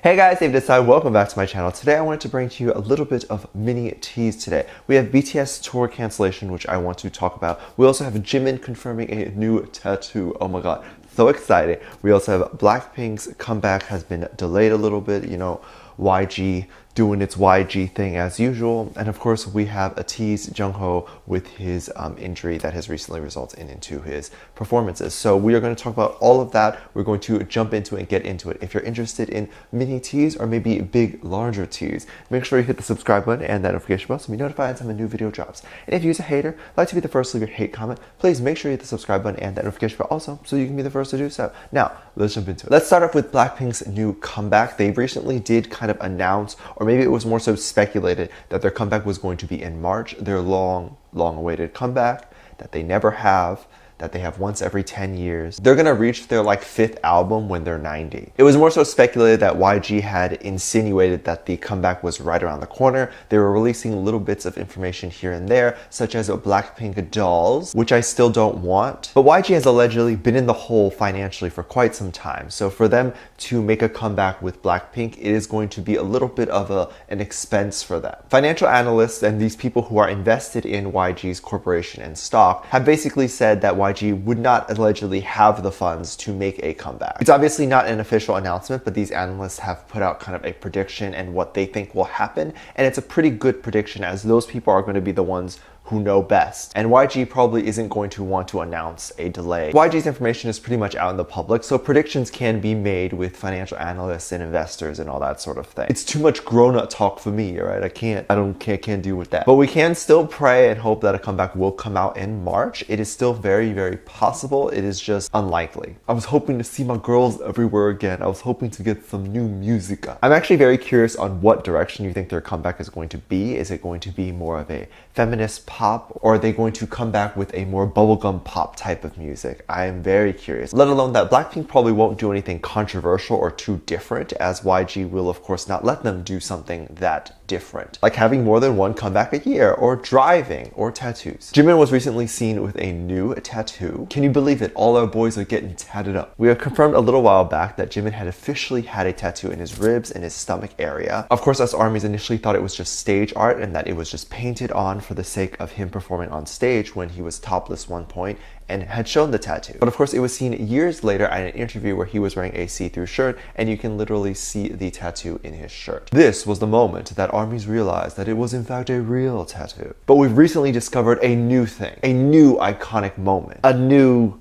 Hey guys, ATEEZ, welcome back to my channel. Today I wanted to bring to you a little bit of mini tease today. We have BTS tour cancellation, which I want to talk about. We also have Jimin confirming a new tattoo. Oh my god, so exciting. We also have Blackpink's comeback has been delayed a little bit, YG doing its YG thing as usual. And of course, we have ATEEZ junho with his injury that has recently resulted into his performances. So we are going to talk about all of that. We're going to jump into it and get into it. If you're interested in mini teas or maybe big, larger teas, make sure you hit the subscribe button and that notification bell so you be notified anytime a new video drops. And if you're a hater, like to be the first to leave your hate comment, please make sure you hit the subscribe button and that notification bell also so you can be the first to do so. Now, let's jump into it. Let's start off with Blackpink's new comeback. They recently did kind of announce, or maybe it was more so speculated, that their comeback was going to be in March. Their long awaited comeback that they never have, that they have once every 10 years. They're gonna reach their 5th album when they're 90. It was more so speculated that YG had insinuated that the comeback was right around the corner. They were releasing little bits of information here and there, such as Blackpink dolls, which I still don't want. But YG has allegedly been in the hole financially for quite some time. So for them to make a comeback with Blackpink, it is going to be a little bit of an expense for them. Financial analysts and these people who are invested in YG's corporation and stock have basically said that YG would not allegedly have the funds to make a comeback. It's obviously not an official announcement, but these analysts have put out kind of a prediction and what they think will happen. And it's a pretty good prediction, as those people are going to be the ones who know best. And YG probably isn't going to want to announce a delay. YG's information is pretty much out in the public, so predictions can be made with financial analysts and investors and all that sort of thing. It's too much grown-up talk for me, right? I can't deal with that. But we can still pray and hope that a comeback will come out in March. It is still very, very possible. It is just unlikely. I was hoping to see my girls everywhere again. I was hoping to get some new music. I'm actually very curious on what direction you think their comeback is going to be. Is it going to be more of a feminist pop, or are they going to come back with a more bubblegum pop type of music? I am very curious. Let alone that Blackpink probably won't do anything controversial or too different, as YG will of course not let them do something that different, like having more than one comeback a year, or driving, or tattoos. Jimin was recently seen with a new tattoo. Can you believe it? All our boys are getting tatted up. We have confirmed a little while back that Jimin had officially had a tattoo in his ribs and his stomach area. Of course, us ARMYs initially thought it was just stage art and that it was just painted on for the sake of him performing on stage when he was topless one point and had shown the tattoo. But of course, it was seen years later at an interview where he was wearing a see-through shirt, and you can literally see the tattoo in his shirt. This was the moment that ARMYs realized that it was in fact a real tattoo. But we've recently discovered a new thing, a new iconic moment, a new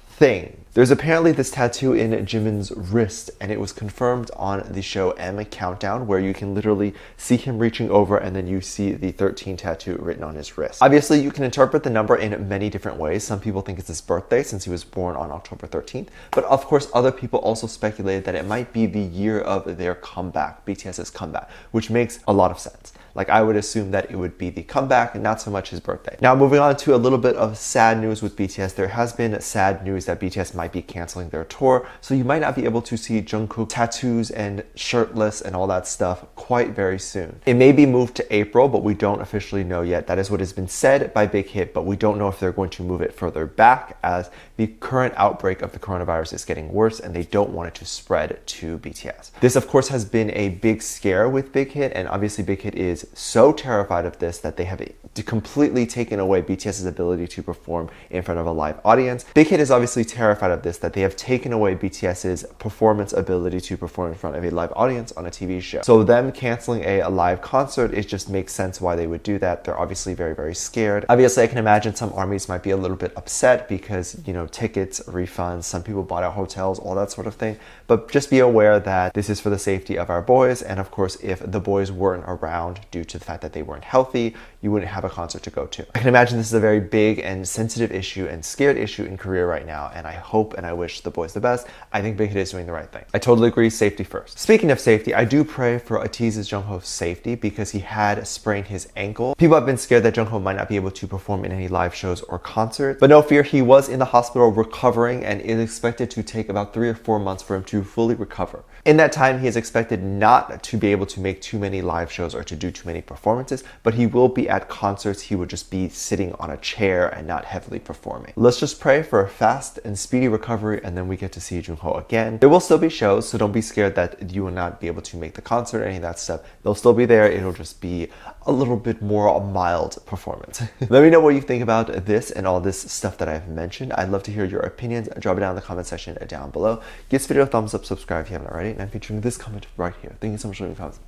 thing. There's apparently this tattoo in Jimin's wrist, and it was confirmed on the show M Countdown, where you can literally see him reaching over and then you see the 13 tattoo written on his wrist. Obviously, you can interpret the number in many different ways. Some people think it's his birthday since he was born on October 13th, but of course, other people also speculated that it might be the year of their comeback, BTS's comeback, which makes a lot of sense. I would assume that it would be the comeback and not so much his birthday. Now, moving on to a little bit of sad news with BTS. There has been sad news that BTS might be canceling their tour, so you might not be able to see Jungkook tattoos and shirtless and all that stuff quite very soon. It may be moved to April, but we don't officially know yet. That is what has been said by Big Hit, but we don't know if they're going to move it further back, as the current outbreak of the coronavirus is getting worse and they don't want it to spread to BTS. This, of course, has been a big scare with Big Hit, and obviously Big Hit is so terrified of this that they have completely taken away BTS's ability to perform in front of a live audience. Big Hit is obviously terrified of this, that they have taken away BTS's performance ability to perform in front of a live audience on a TV show. So them canceling a live concert, it just makes sense why they would do that. They're obviously very, very scared. Obviously, I can imagine some ARMYs might be a little bit upset because, tickets, refunds, some people bought out hotels, all that sort of thing. But just be aware that this is for the safety of our boys. And of course, if the boys weren't around due to the fact that they weren't healthy, you wouldn't have a concert to go to. I can imagine this is a very big and sensitive issue and scared issue in Korea right now, and I hope and I wish the boys the best. I think Big Hit is doing the right thing. I totally agree, safety first. Speaking of safety, I do pray for ATEEZ's Jungho's safety because he had sprained his ankle. People have been scared that Jungho might not be able to perform in any live shows or concerts, but no fear, he was in the hospital recovering and is expected to take about 3 or 4 months for him to fully recover. In that time, he is expected not to be able to make too many live shows or to do too too many performances, but he will be at concerts. He would just be sitting on a chair and not heavily performing. Let's just pray for a fast and speedy recovery, and then we get to see Junho again. There will still be shows, so don't be scared that you will not be able to make the concert or any of that stuff. They'll still be there. It'll just be a little bit more mild performance. Let me know what you think about this and all this stuff that I've mentioned. I'd love to hear your opinions. Drop it down in the comment section down below. Give this video a thumbs up, subscribe if you haven't already, and I'm featuring this comment right here. Thank you so much for leaving comments.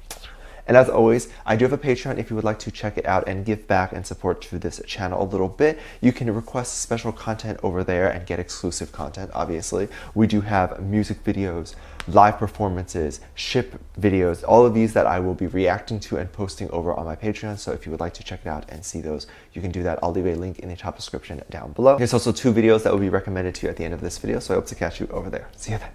And as always, I do have a Patreon if you would like to check it out and give back and support to this channel a little bit. You can request special content over there and get exclusive content, obviously. We do have music videos, live performances, ship videos, all of these that I will be reacting to and posting over on my Patreon. So if you would like to check it out and see those, you can do that. I'll leave a link in the top description down below. There's also 2 videos that will be recommended to you at the end of this video, so I hope to catch you over there. See you then.